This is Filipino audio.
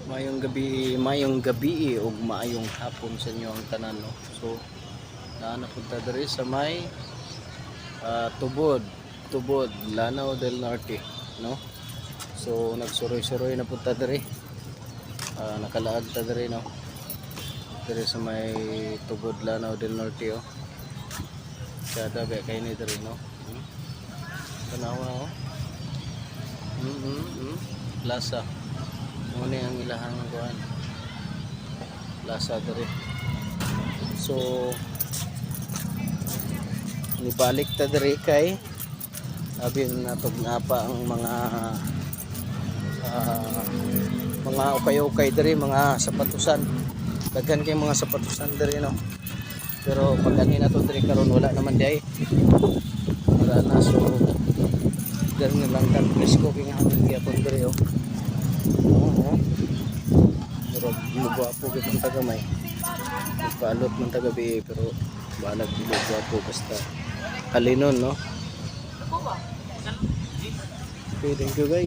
Mayong gabi ug maayong hapon sa inyo ang tanan, no. So naa punta diri sa may Tubod, Lanao del Norte, no. So nagsuroy-suroy na punta diri. Nakalaag ta diri, no. Diri sa may Tubod, Lanao del Norte, oh. Kada ba kay ni diri, no. Tanawa, oh. Plaza. Muna ang ilahang kuan. Plaza diri. So nibalik ta diri kay abin natog na pa ang mga ukay-ukay diri, mga sapatusan. Daghan kay mga sapatusan diri, no. Pero pag ani na to diri karon wala naman di ay. Wala na, so dali na lang tan presko kay nga gyapon diri, oh. Oo. Pero gwapo gyud ang tagamay. Paalot man tagabi, pero balag gwapo basta halinon, no. Okay, thank you guys.